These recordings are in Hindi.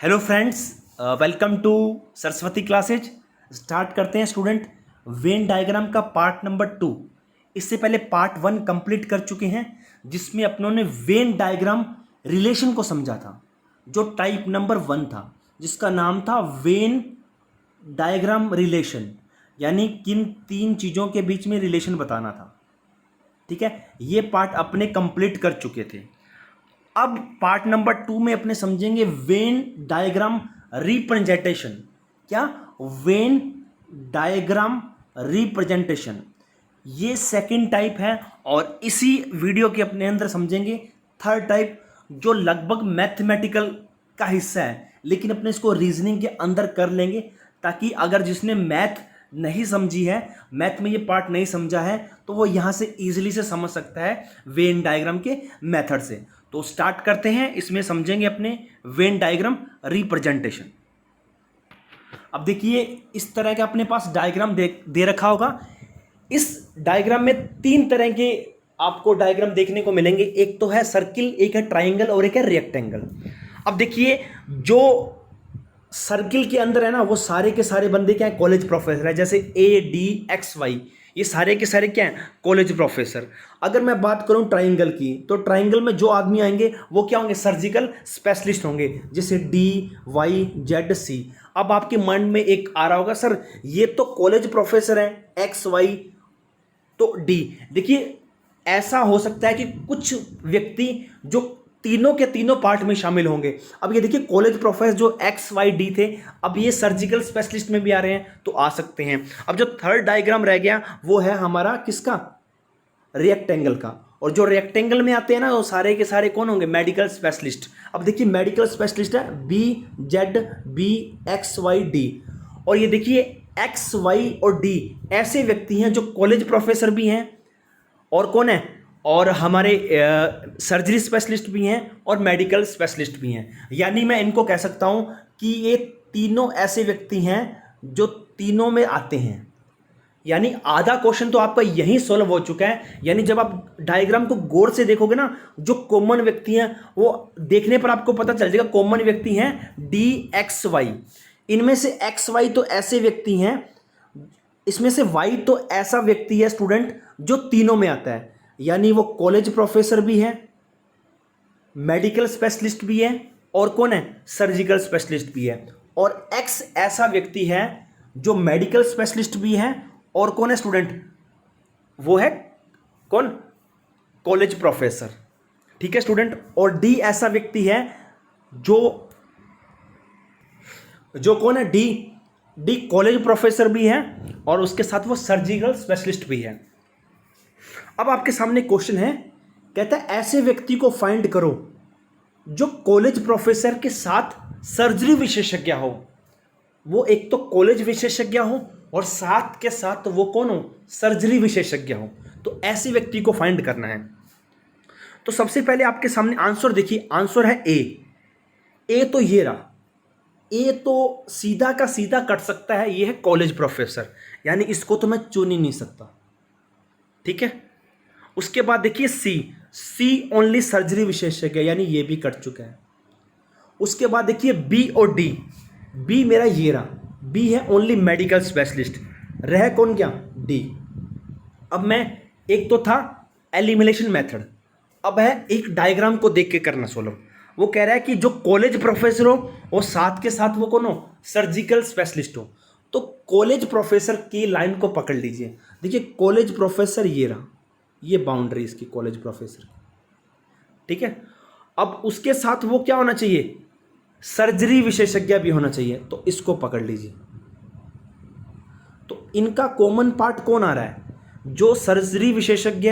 Hello friends, welcome to Saraswati classes. Start करते हैं स्टूडेंट वेन डायग्राम का पार्ट नंबर 2। इससे पहले पार्ट 1 कंप्लीट कर चुके हैं जिसमें अपनों ने वेन डायग्राम रिलेशन को समझा था, जो टाइप नंबर 1 था जिसका नाम था वेन डायग्राम रिलेशन, यानी किन तीन चीज़ों के बीच में रिलेशन बताना था। ठीक है, ये पार्ट अपने कंप्लीट कर चुके थे। अब पार्ट नंबर 2 में अपने समझेंगे वेन डायग्राम रिप्रेजेंटेशन। क्या? वेन डायग्राम रिप्रेजेंटेशन, ये सेकंड टाइप है। और इसी वीडियो के अपने अंदर समझेंगे थर्ड टाइप, जो लगभग मैथमेटिकल का हिस्सा है, लेकिन अपने इसको रीजनिंग के अंदर कर लेंगे, ताकि अगर जिसने मैथ नहीं समझी है, मैथ में ये पार्ट नहीं समझा है, तो वो यहाँ से इजीली से समझ सकता है वेन डायग्राम के मेथड से। तो स्टार्ट करते हैं, इसमें समझेंगे अपने वेन डायग्राम रिप्रेजेंटेशन। अब देखिए, इस तरह का अपने पास डायग्राम दे रखा होगा। इस डायग्राम में तीन तरह के आपको डायग्राम देखने को मिलेंगे। एक तो है सर्किल, एक है ट्राइंगल और एक है रेक्टेंगल। अब देखिए, जो सर्किल के अंदर है ना, वो सारे के सारे बंदे क्या है? कॉलेज प्रोफेसर है। जैसे ADXY, ये सारे के सारे क्या हैं? College professor. अगर मैं बात करूं ट्राइंगल की, तो ट्राइंगल में जो आदमी आएंगे वो क्या होंगे? सर्जिकल स्पेशलिस्ट होंगे, जैसे DYZC। अब आपके माइंड में एक आ रहा होगा, सर ये तो कॉलेज प्रोफेसर है XY तो D। देखिए, ऐसा हो सकता है कि कुछ व्यक्ति जो तीनों के तीनों पार्ट में शामिल होंगे। अब ये देखिए, कॉलेज प्रोफेसर जो XYD थे, अब ये सर्जिकल स्पेशलिस्ट में भी आ रहे हैं, तो आ सकते हैं। अब जो थर्ड डायग्राम रह गया वो है हमारा किसका? रेक्टेंगल का। और जो रेक्टेंगल में आते हैं ना, वो सारे के सारे कौन होंगे? Medical specialist. अब देखिए, मेडिकल स्पेशलिस्ट है BZBXYD। और ये देखिए, XY और D ऐसे व्यक्ति हैं जो कॉलेज प्रोफेसर भी हैं, और कौन है? और हमारे सर्जरी स्पेशलिस्ट भी हैं और मेडिकल स्पेशलिस्ट भी हैं। यानी मैं इनको कह सकता हूं कि ये तीनों ऐसे व्यक्ति हैं जो तीनों में आते हैं। यानी आधा क्वेश्चन तो आपका यही सॉल्व हो चुका है। यानी जब आप डायग्राम को गौर से देखोगे ना, जो कॉमन व्यक्ति हैं वो देखने पर आपको पता चल जाएगा। कॉमन व्यक्ति हैं DXY। इनमें से XY तो ऐसे व्यक्ति हैं, इसमें से Y तो ऐसा व्यक्ति है स्टूडेंट जो तीनों में आता है। यानी वो कॉलेज प्रोफेसर भी है, मेडिकल स्पेशलिस्ट भी है, और कौन है? सर्जिकल स्पेशलिस्ट भी है। और X ऐसा व्यक्ति है जो मेडिकल स्पेशलिस्ट भी है, और कौन है स्टूडेंट? वो है कौन? College professor. ठीक है स्टूडेंट। और D ऐसा व्यक्ति है जो कौन है? D कॉलेज प्रोफेसर भी है, और उसके साथ वो सर्जिकल स्पेशलिस्ट भी है। अब आपके सामने क्वेश्चन है, कहता है ऐसे व्यक्ति को फाइंड करो जो कॉलेज प्रोफेसर के साथ सर्जरी विशेषज्ञ हो। वो एक तो कॉलेज विशेषज्ञ हो और साथ के साथ वो कौन हो? सर्जरी विशेषज्ञ हो। तो ऐसे व्यक्ति को फाइंड करना है। तो सबसे पहले आपके सामने आंसर देखिए, आंसर है ए तो ये रहा। ए तो सीधा का सीधा कट सकता है, ये है कॉलेज प्रोफेसर, यानी इसको तो मैं चुन ही नहीं सकता। ठीक है। उसके बाद देखिए सी ओनली सर्जरी विशेषज्ञ, यानी ये भी कट चुका है। उसके बाद देखिए बी और डी। बी मेरा ये रहा, बी है ओनली मेडिकल स्पेशलिस्ट। रह कौन गया? डी। अब मैं, एक तो था एलिमिनेशन मेथड, अब है एक डायग्राम को देख के करना सोल्व। वो कह रहा है कि जो कॉलेज प्रोफेसर हो और साथ के साथ वो कौन हो? सर्जिकल स्पेशलिस्ट हो। तो कॉलेज प्रोफेसर की लाइन को पकड़ लीजिए। देखिए, कॉलेज प्रोफेसर ये रहा, ये बाउंड्री इसकी कॉलेज प्रोफेसर की। ठीक है। अब उसके साथ वो क्या होना चाहिए? सर्जरी विशेषज्ञ भी होना चाहिए, तो इसको पकड़ लीजिए। तो इनका कॉमन पार्ट कौन आ रहा है? जो सर्जरी विशेषज्ञ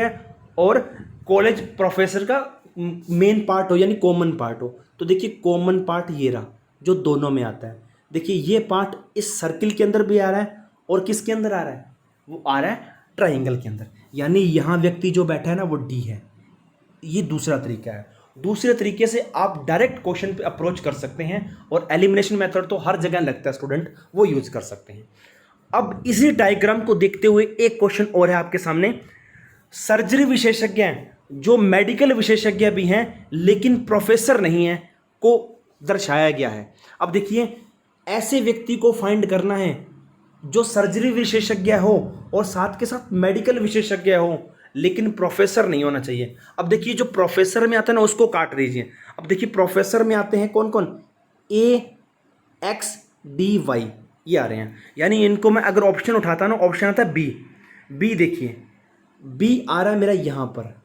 और कॉलेज प्रोफेसर का मेन पार्ट हो, यानी कॉमन पार्ट हो। तो देखिए, कॉमन पार्ट ये रहा जो दोनों में आता है। देखिए, ये पार्ट इस सर्किल के अंदर भी आ रहा है, और किसके अंदर आ रहा है? वो आ रहा है ट्राइंगल के अंदर। यानी यहां व्यक्ति जो बैठा है ना, वो डी है। ये दूसरा तरीका है। दूसरे तरीके से आप डायरेक्ट क्वेश्चन पे अप्रोच कर सकते हैं, और एलिमिनेशन मेथड तो हर जगह लगता है स्टूडेंट, वो यूज कर सकते हैं। अब इसी डायग्राम को देखते हुए एक क्वेश्चन और है आपके सामने। सर्जरी विशेषज्ञ हैं जो मेडिकल विशेषज्ञ भी हैं लेकिन प्रोफेसर नहीं हैं, को दर्शाया गया है। अब देखिए, ऐसे व्यक्ति को फाइंड करना है जो सर्जरी विशेषज्ञ हो और साथ के साथ मेडिकल विशेषज्ञ हो, लेकिन प्रोफेसर नहीं होना चाहिए। अब देखिए, जो प्रोफेसर में आता है ना उसको काट दीजिए। अब देखिए, प्रोफेसर में आते हैं कौन कौन, AXDY ये आ रहे हैं, यानी इनको मैं अगर ऑप्शन उठाता ना, ऑप्शन आता है बी देखिए, बी आ रहा है मेरा यहां पर,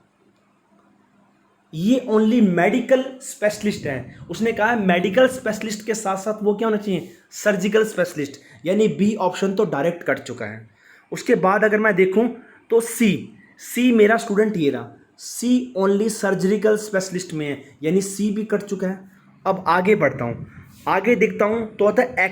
ये ओनली मेडिकल स्पेशलिस्ट है। उसने कहा है मेडिकल स्पेशलिस्ट के साथ साथ वो क्या होना चाहिए, सर्जिकल स्पेशलिस्ट, यानी बी ऑप्शन तो डायरेक्ट कट चुका है। उसके बाद अगर मैं देखूं तो सी मेरा स्टूडेंट ये रहा, सी ओनली सर्जिकल स्पेशलिस्ट में है, यानी सी भी कट चुका है। अब आगे बढ़ता हूँ, आगे देखता हूँ तो आता है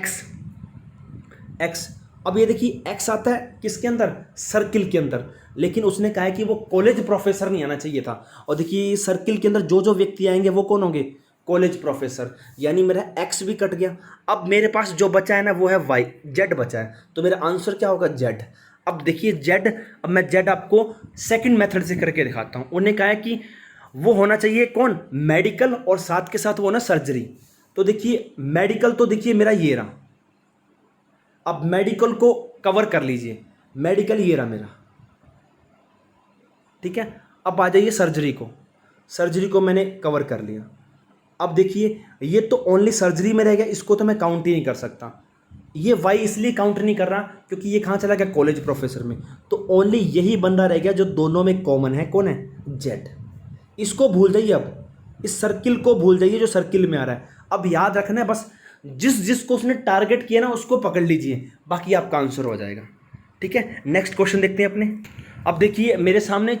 एक्स। अब ये देखिए, एक्स आता है किसके अंदर, सर्किल के अंदर, लेकिन उसने कहा है कि वो कॉलेज प्रोफेसर नहीं आना चाहिए था। और देखिए, सर्किल के अंदर जो जो व्यक्ति आएंगे वो कौन होंगे, कॉलेज प्रोफेसर, यानी मेरा एक्स भी कट गया। अब मेरे पास जो बचा है ना वो है वाई, जेड बचा है, तो मेरा आंसर क्या होगा, जेड। अब देखिए जेड, अब मैं जेड आपको सेकंड मेथड से करके दिखाता हूँ। उन्होंने कहा है कि वो होना चाहिए कौन, मेडिकल और साथ के साथ वो ना सर्जरी। तो देखिए मेडिकल तो देखिए मेरा ये रहा, अब मेडिकल को कवर कर लीजिए, मेडिकल ये रहा मेरा, ठीक है। अब आ जाइए सर्जरी को, सर्जरी को मैंने कवर कर लिया। अब देखिए ये तो ओनली सर्जरी में रह गया, इसको तो मैं काउंट ही नहीं कर सकता। ये वाई इसलिए काउंट नहीं कर रहा क्योंकि ये कहाँ चला गया, कॉलेज प्रोफेसर में। तो ओनली यही बंदा रह गया जो दोनों में कॉमन है, कौन है, जेड। इसको भूल जाइए, अब इस सर्किल को भूल जाइए जो सर्किल में आ रहा है। अब याद रखना है बस, जिस जिसको उसने टारगेट किया ना उसको पकड़ लीजिए, बाकी आपका आंसर हो जाएगा, ठीक है। नेक्स्ट क्वेश्चन देखते हैं अपने। अब देखिए मेरे सामने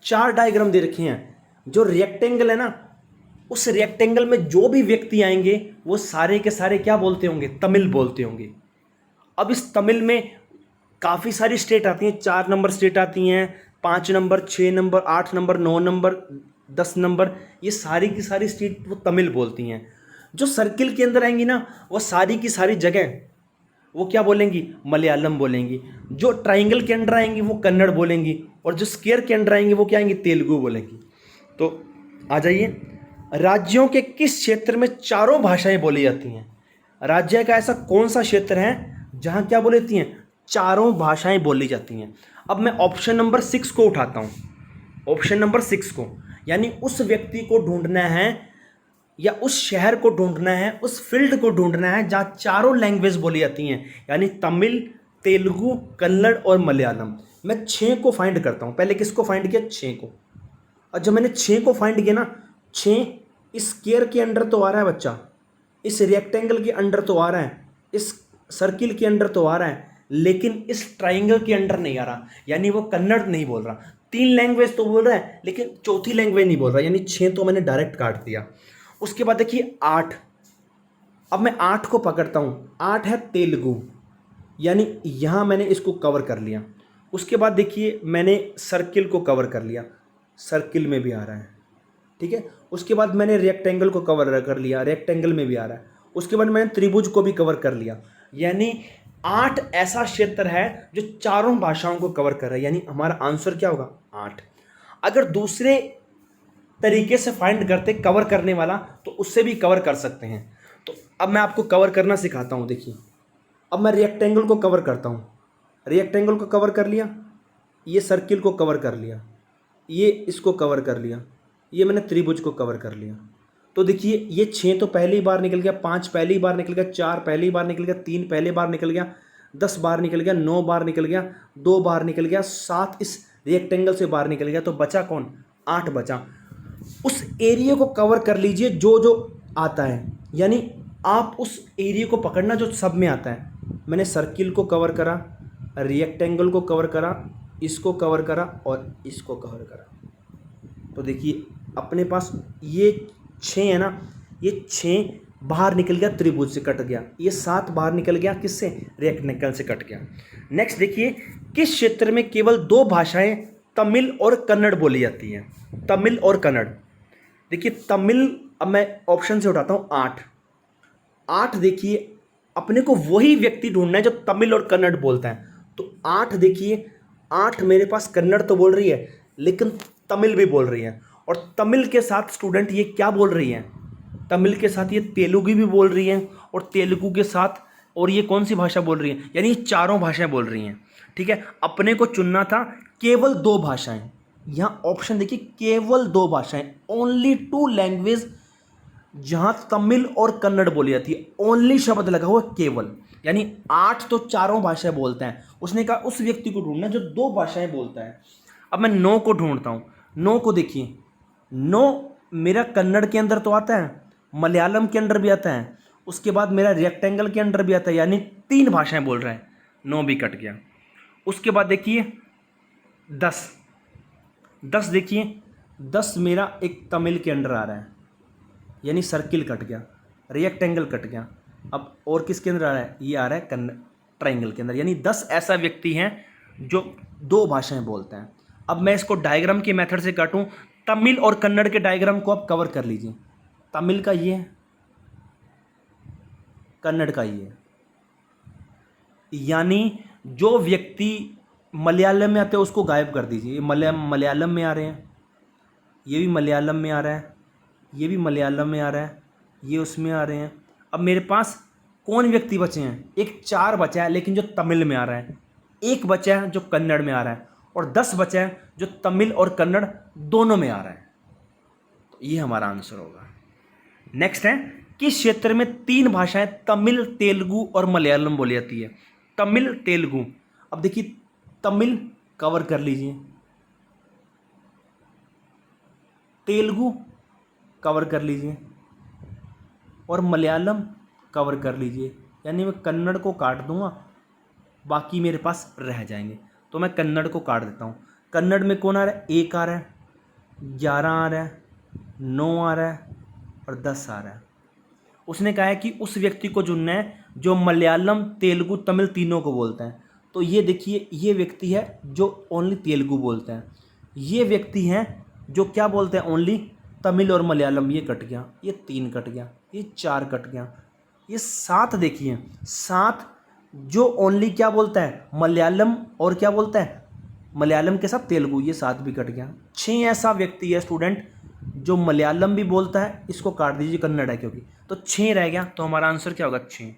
4 डायग्राम दे रखे हैं। जो रेक्टेंगल है ना, उस रेक्टेंगल में जो भी व्यक्ति आएंगे वो सारे के सारे क्या बोलते होंगे, तमिल बोलते होंगे। अब इस तमिल में काफ़ी सारी स्टेट आती हैं, 4 नंबर स्टेट आती हैं, 5 number, 6 number, 8 number, 9 number, 10 number, ये सारी की सारी स्टेट वो तमिल बोलती हैं। जो सर्किल के अंदर आएंगी ना वो सारी की सारी जगह वो क्या बोलेंगी, मलयालम बोलेंगी। जो ट्राइंगल के अंदर आएंगी वो कन्नड़ बोलेंगी, और जो स्क्वायर के अंदर आएंगी वो क्या आएंगी, तेलुगु बोलेंगी। तो आ जाइए, राज्यों के किस क्षेत्र में चारों भाषाएं बोली जाती हैं। राज्य का ऐसा कौन सा क्षेत्र है जहां क्या बोली जाती हैं, चारों भाषाएं बोली जाती हैं। अब मैं ऑप्शन नंबर 6 को उठाता हूं, ऑप्शन नंबर 6 को, यानी उस व्यक्ति को ढूंढना है या उस शहर को ढूंढना है, उस फील्ड को ढूंढना है जहां चारों लैंग्वेज बोली जाती हैं, यानी तमिल, तेलुगु, कन्नड़ और मलयालम। मैं 6 को फाइंड करता हूं। पहले किसको फाइंड किया, 6 को। और जब मैंने 6 को फाइंड किया ना, 6 इस स्क्वायर के अंडर तो आ रहा है बच्चा, इस रेक्टेंगल के अंडर तो आ रहा है, इस सर्किल के अंडर तो आ रहा है, लेकिन इस ट्राइंगल के अंडर नहीं आ रहा, यानी वो कन्नड़ नहीं बोल रहा। 3 लैंग्वेज तो बोल रहा है लेकिन चौथी लैंग्वेज नहीं बोल रहा, यानी 6 तो मैंने डायरेक्ट काट दिया। उसके बाद देखिए 8, अब मैं 8 को पकड़ता हूँ, 8 है तेलुगु, यानी यहाँ मैंने इसको कवर कर लिया। उसके बाद देखिए मैंने सर्किल को कवर कर लिया, सर्किल में भी आ रहा है, ठीक है। उसके बाद मैंने रेक्टेंगल को कवर कर लिया, रेक्टेंगल में भी आ रहा है। उसके बाद मैंने त्रिभुज को भी कवर कर लिया, यानी 8 ऐसा क्षेत्र है जो चारों भाषाओं को कवर कर रहा है, यानी हमारा आंसर क्या होगा, 8। अगर दूसरे तरीके से फाइंड करते कवर करने वाला तो उससे भी कवर कर सकते हैं। तो अब मैं आपको कवर करना सिखाता हूँ। देखिए अब मैं रेक्टेंगल को कवर करता हूँ, रेक्टेंगल को कवर कर लिया, ये सर्किल को कवर कर लिया, ये इसको कवर कर लिया, ये मैंने त्रिभुज को कवर कर लिया। तो देखिए ये 6 तो पहली बार निकल गया, 5 पहली बार निकल गया, 4 पहली बार निकल गया, 3 पहली बार निकल गया, 10 बार निकल गया, 9 बार निकल गया, 2 बार निकल गया, 7 इस रेक्टेंगल से बाहर निकल गया, तो बचा कौन, 8 बचा। उस एरिया को कवर कर लीजिए जो जो आता है, यानी आप उस एरिया को पकड़ना जो सब में आता है। मैंने सर्किल को कवर करा, रेक्टेंगल को कवर करा, इसको कवर करा और इसको कवर करा। तो देखिए अपने पास ये 6 है ना, ये 6 बाहर निकल गया, त्रिभुज से कट गया, ये 7 बाहर निकल गया, किससे, रेक्टेंगल से कट गया। नेक्स्ट देखिए, किस क्षेत्र में केवल 2 भाषाएं तमिल और कन्नड़ बोली जाती हैं, तमिल और कन्नड़। देखिए तमिल, अब मैं ऑप्शन से उठाता हूँ 8। देखिए अपने को वही व्यक्ति ढूंढना है जो तमिल और कन्नड़ बोलता है। तो 8 देखिए, 8 मेरे पास कन्नड़ तो बोल रही है लेकिन तमिल भी बोल रही है, और तमिल के साथ स्टूडेंट ये क्या बोल रही है, तमिल के साथ ये तेलुगु भी बोल रही है, और तेलुगु के साथ और ये कौन सी भाषा बोल रही है, यानी ये चारों भाषाएं बोल रही हैं। ठीक है, अपने को चुनना था केवल 2 भाषाएं। यहाँ ऑप्शन देखिए, केवल 2 भाषाएं, ओनली 2 लैंग्वेज जहाँ तमिल और कन्नड़ बोली जाती है। ओनली शब्द लगा हुआ केवल, यानी 8 तो चारों भाषाएं बोलते हैं। उसने कहा उस व्यक्ति को ढूंढना जो 2 भाषाएं बोलता है। अब मैं नो को ढूंढता हूँ। नो को देखिए, नो मेरा कन्नड़ के अंदर तो आता है, मलयालम के अंदर भी आता है, उसके बाद मेरा रेक्टेंगल के अंदर भी आता है, यानी 3 भाषाएं बोल रहा है। नो भी कट गया। उसके बाद देखिए 10 देखिए, 10 मेरा एक तमिल के अंदर आ रहा है, यानी सर्किल कट गया, रेक्टेंगल कट गया। अब और किसके अंदर आ रहा है, ये आ रहा है कन्नड़ ट्राइंगल के अंदर, यानी 10 ऐसा व्यक्ति हैं जो 2 भाषाएं बोलते हैं। अब मैं इसको डायग्राम के मेथड से काटूं, तमिल और कन्नड़ के डायग्राम को आप कवर कर लीजिए। तमिल का ये है, कन्नड़ का ये है, यानी जो व्यक्ति मलयालम में आते हैं उसको गायब कर दीजिए। ये मलयालम में आ रहे हैं, ये भी मलयालम में आ रहा है, ये भी मलयालम में आ रहा है, ये उसमें आ रहे हैं। अब मेरे पास कौन व्यक्ति बचे हैं, एक 4 बचा है लेकिन जो तमिल में आ रहा है, 1 बचा है जो कन्नड़ में आ रहा है, और 10 बचा है जो तमिल और कन्नड़ दोनों में आ रहा है। तो ये हमारा आंसर होगा। नेक्स्ट है, किस क्षेत्र में 3 भाषाएं तमिल, तेलुगु और मलयालम बोली जाती है। तमिल, तेलुगु। अब देखिए, तमिल कवर कर लीजिए, तेलुगु कवर कर लीजिए, और मलयालम कवर कर लीजिए। यानी मैं कन्नड़ को काट दूंगा, बाकी मेरे पास रह जाएंगे। तो मैं कन्नड़ को काट देता हूँ। कन्नड़ में कौन आ रहा है, 1 आ रहा है, 11 आ रहा है, 9 आ रहा है, और 10 आ रहा है। उसने कहा है कि उस व्यक्ति को चुनना है जो मलयालम, तेलुगु, तमिल तीनों को बोलता है। तो ये देखिए, ये व्यक्ति है जो ओनली तेलुगु बोलता है, ये व्यक्ति हैं जो क्या बोलते हैं, ओनली तमिल और मलयालम। ये कट गया, ये 3 कट गया, ये 4 कट गया, ये 7 देखिए, 7 जो ओनली क्या बोलता है, मलयालम, और क्या बोलता है, मलयालम के साथ तेलुगु, ये 7 भी कट गया। 6 ऐसा व्यक्ति है स्टूडेंट जो मलयालम भी बोलता है, इसको काट दीजिए, कन्नड़ है क्योंकि, तो 6 रह गया। तो हमारा आंसर क्या होगा, 6।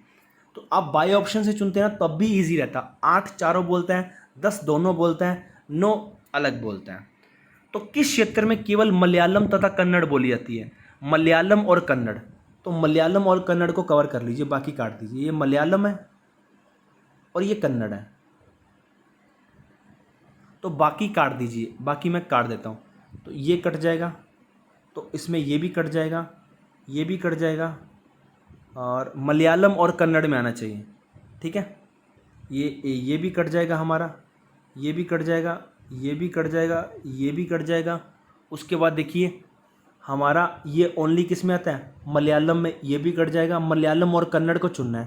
तो आप बाय ऑप्शन से चुनते हैं ना तब भी इजी रहता। 8 चारों बोलते हैं, 10 दोनों बोलते हैं, 9 अलग बोलते हैं। तो किस क्षेत्र में केवल मलयालम तथा कन्नड़ बोली जाती है, मलयालम और कन्नड़। तो मलयालम और कन्नड़ को कवर कर लीजिए, बाकी काट दीजिए। ये मलयालम है और ये कन्नड़ है, तो बाकी काट दीजिए, बाकी मैं काट देता हूँ। तो ये कट जाएगा, तो इसमें ये भी कट जाएगा, ये भी कट जाएगा, और मलयालम और कन्नड़ में आना चाहिए। ठीक है, ये भी कट जाएगा हमारा, ये भी कट जाएगा, ये भी कट जाएगा, ये भी कट जाएगा। उसके बाद देखिए हमारा ये ओनली किस में आता है, मलयालम में, ये भी कट जाएगा। मलयालम और कन्नड़ को चुनना है।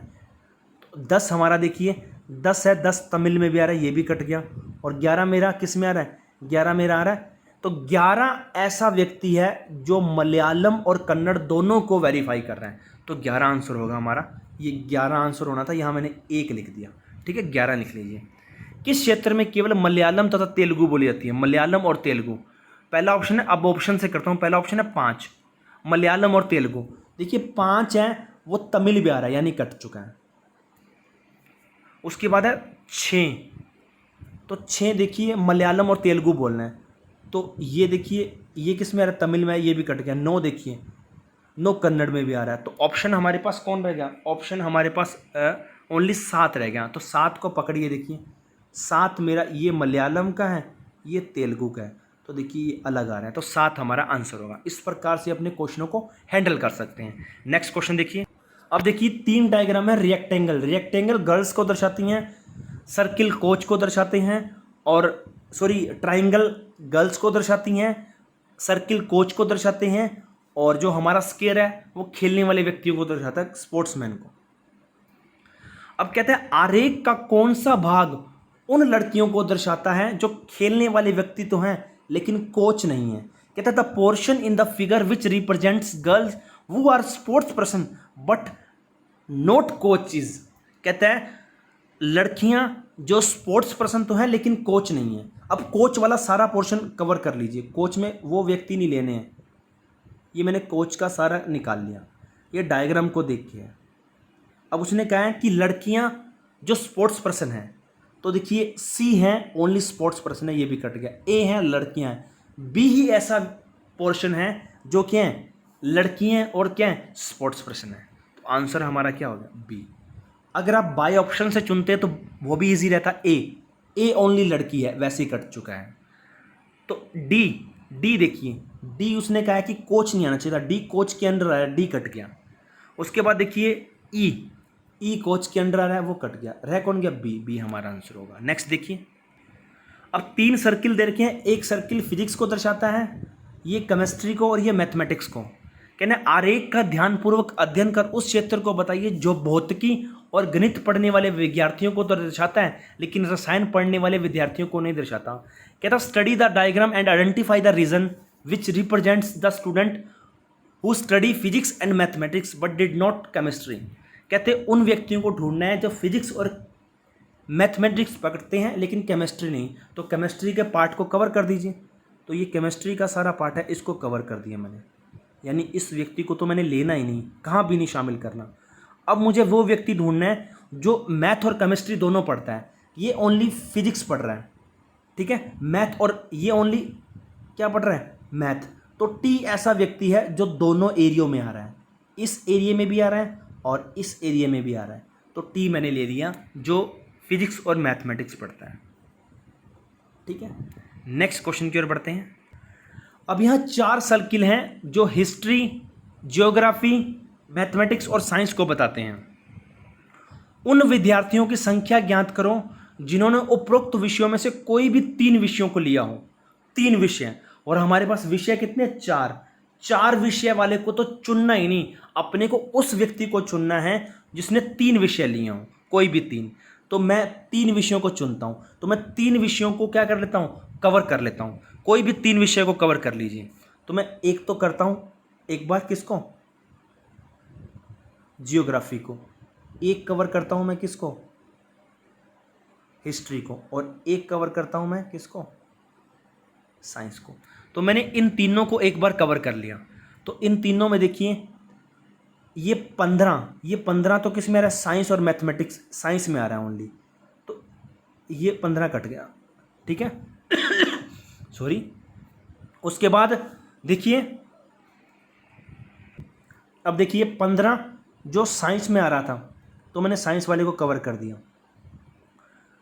तो 10 हमारा देखिए 10 है, 10 तमिल में भी आ रहा है, ये भी कट गया। और 11 मेरा किस में आ रहा है, 11 मेरा आ रहा है। तो 11 ऐसा व्यक्ति है जो मलयालम और कन्नड़ दोनों को वेरीफाई कर रहा है। तो 11 आंसर होगा हमारा। ये 11 आंसर होना था, यहाँ मैंने 1 लिख दिया। ठीक है, 11 लिख लीजिए। किस क्षेत्र में केवल मलयालम तथा तेलुगु बोली जाती है, मलयालम और तेलुगु। पहला ऑप्शन है, अब ऑप्शन से करता हूँ। पहला ऑप्शन है 5, मलयालम और तेलुगु। देखिए 5 है, वो तमिल भी आ रहा है, यानी कट चुका है। उसके बाद है 6, तो 6 देखिए मलयालम और तेलुगु बोलना है। तो ये देखिए, ये किस में आ रहा है, तमिल में है, ये भी कट गया। 9 देखिए, 9 कन्नड़ में भी आ रहा है। तो ऑप्शन हमारे पास कौन रह गया, ऑप्शन हमारे पास ओनली 7 रह गया। तो 7 को पकड़िए, देखिए 7 मेरा ये मलयालम का है, ये तेलुगु का है। तो देखिए ये अलग आ रहा है, तो 7 हमारा आंसर होगा। इस प्रकार से अपने क्वेश्चनों को हैंडल कर सकते हैं। नेक्स्ट क्वेश्चन देखिए। अब देखिए 3 डायग्राम है। रेक्टेंगल, रेक्टेंगल गर्ल्स को दर्शाती हैं, सर्किल कोच को दर्शाते हैं, और ट्राइंगल गर्ल्स को दर्शाती हैं, सर्किल कोच को दर्शाते हैं, और जो हमारा स्क्वायर है वो खेलने वाले व्यक्तियों को दर्शाता है, स्पोर्ट्समैन को। अब कहते हैं आरेख का कौन सा भाग उन लड़कियों को दर्शाता है जो खेलने वाले व्यक्ति तो हैं लेकिन कोच नहीं है। कहता है the portion in the figure which represents girls who are sports person but not coaches. कहता है लड़कियां जो स्पोर्ट्स पर्सन तो हैं लेकिन कोच नहीं है। अब कोच वाला सारा पोर्शन कवर कर लीजिए, कोच में वो व्यक्ति नहीं लेने हैं, ये मैंने कोच का सारा निकाल लिया। ये डायग्राम को देख के है। अब उसने कहा है कि लड़कियां जो स्पोर्ट्स पर्सन हैं, तो देखिए सी है ओनली स्पोर्ट्स पर्सन है, ये भी कट गया। ए है लड़कियां हैं, बी ही ऐसा पोर्शन है जो क्या है लड़कियां और क्या है स्पोर्ट्स पर्सन है। तो आंसर हमारा क्या होगा बी। अगर आप बाय ऑप्शन से चुनते तो वो भी इजी रहता, ए ओनली लड़की है, वैसे ही कट चुका है। तो डी देखिए, डी उसने कहा है कि कोच नहीं आना चाहिए था, डी कोच के अंडर आया, डी कट गया। उसके बाद देखिए ई कोच के अंडर आ रहा है, वो कट गया, रह कौन गया बी हमारा आंसर होगा। नेक्स्ट देखिए, अब 3 सर्किल दे रखे हैं, एक सर्किल फिजिक्स को दर्शाता है, ये केमिस्ट्री को और ये मैथमेटिक्स को। कहना आरेख का ध्यानपूर्वक अध्ययन कर उस क्षेत्र को बताइए जो भौतिकी और गणित पढ़ने वाले विद्यार्थियों को तो दर्शाता है लेकिन रसायन पढ़ने वाले विद्यार्थियों को नहीं दर्शाता। कहता study the diagram and identify the region which represents the student who study physics and mathematics but did not chemistry. कहते उन व्यक्तियों को ढूंढना है जो फिजिक्स और मैथमेटिक्स पकड़ते हैं लेकिन केमिस्ट्री नहीं। तो केमिस्ट्री के पार्ट को कवर कर दीजिए। तो ये केमिस्ट्री का सारा पार्ट है, इसको कवर कर दिया मैंने, यानी इस व्यक्ति को तो मैंने लेना ही नहीं, कहाँ भी नहीं शामिल करना। अब मुझे वो व्यक्ति ढूंढना है जो मैथ और केमिस्ट्री दोनों पढ़ता है। ये ओनली फिजिक्स पढ़ रहा है, ठीक है, मैथ, और ये ओनली क्या पढ़ रहा है मैथ। तो टी ऐसा व्यक्ति है जो दोनों एरियो में आ रहा है, इस एरिया में भी आ रहा है और इस एरिया में भी आ रहा है। तो टी मैंने ले लिया जो फिजिक्स और मैथमेटिक्स पढ़ता है, ठीक है। नेक्स्ट क्वेश्चन की ओर बढ़ते हैं। अब यहाँ 4 सर्किल हैं जो हिस्ट्री, ज्योग्राफी, मैथमेटिक्स और साइंस को बताते हैं। उन विद्यार्थियों की संख्या ज्ञात करो जिन्होंने उपरोक्त विषयों में से कोई भी 3 विषयों को लिया हो। 3 विषय, और हमारे पास विषय कितने 4 विषय वाले को तो चुनना ही नहीं, अपने को उस व्यक्ति को चुनना है जिसने 3 विषय लिए हों, कोई भी 3। तो मैं 3 विषयों को चुनता हूं, तो मैं 3 विषयों को क्या कर लेता हूं कवर कर लेता हूं। कोई भी 3 विषय को कवर कर लीजिए। तो मैं एक तो करता हूं एक बार किसको जियोग्राफी को, एक कवर करता हूं मैं किसको हिस्ट्री को, और एक कवर करता हूं मैं किसको साइंस को। तो मैंने इन तीनों को एक बार कवर कर लिया। तो इन तीनों में देखिए ये 15 तो किस में आ रहा है साइंस और मैथमेटिक्स, साइंस में आ रहा है ओनली। तो ये 15 कट गया, ठीक है सॉरी। उसके बाद देखिए, अब देखिए 15 जो साइंस में आ रहा था तो मैंने साइंस वाले को कवर कर दिया।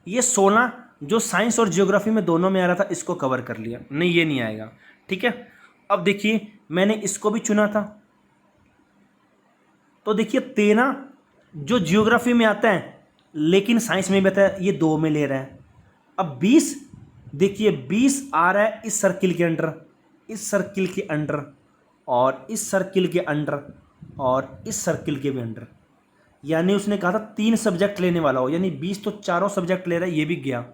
ये 16 जो साइंस और ज्योग्राफी में दोनों में आ रहा था इसको कवर कर लिया, नहीं ये नहीं आएगा, ठीक है। अब देखिए मैंने इसको भी चुना था। तो देखिए 13 जो ज्योग्राफी में आता है लेकिन साइंस में भी आता है, ये 2 में ले रहा है। अब 20 देखिए 20 आ रहा है इस सर्किल के अंडर, इस सर्किल के अंडर, और इस सर्किल के अंडर, और इस सर्किल के भी अंडर। यानी उसने कहा था 3 सब्जेक्ट लेने वाला हो, यानी 20 तो चारों सब्जेक्ट ले रहा है, ये भी गया।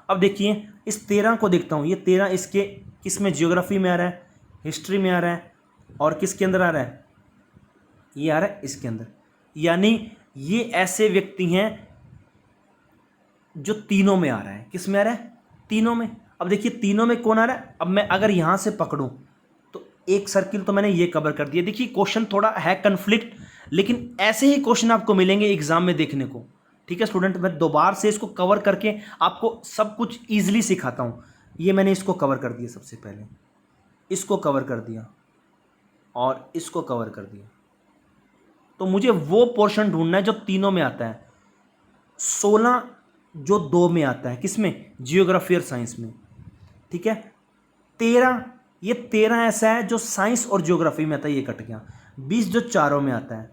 अब देखिए इस 13 को देखता हूँ, ये 13 इसके किस में ज्योग्राफी में आ रहा है, हिस्ट्री में आ रहा है, और किसके अंदर आ रहा है ये आ रहा है इसके अंदर। यानी ये ऐसे व्यक्ति हैं जो तीनों में आ रहा है, किस में आ रहा है तीनों में। अब देखिए तीनों में कौन आ रहा है, अब मैं अगर यहां से पकड़ूं तो एक सर्किल तो मैंने ये कवर कर दिया। देखिए क्वेश्चन थोड़ा है कन्फ्लिक्ट, लेकिन ऐसे ही क्वेश्चन आपको मिलेंगे एग्जाम में देखने को, ठीक है स्टूडेंट। मैं दोबारा से इसको कवर करके आपको सब कुछ ईजिली सिखाता हूं। ये मैंने इसको कवर कर दिया, सबसे पहले इसको कवर कर दिया और इसको कवर कर दिया। तो मुझे वो पोर्शन ढूंढना है जो तीनों में आता है। 16 जो 2 में आता है, किसमें जियोग्राफी और साइंस में, ठीक है। 13 ये 13 ऐसा है जो साइंस और ज्योग्राफी में आता है, ये कट गया। 20 जो चारों में आता है,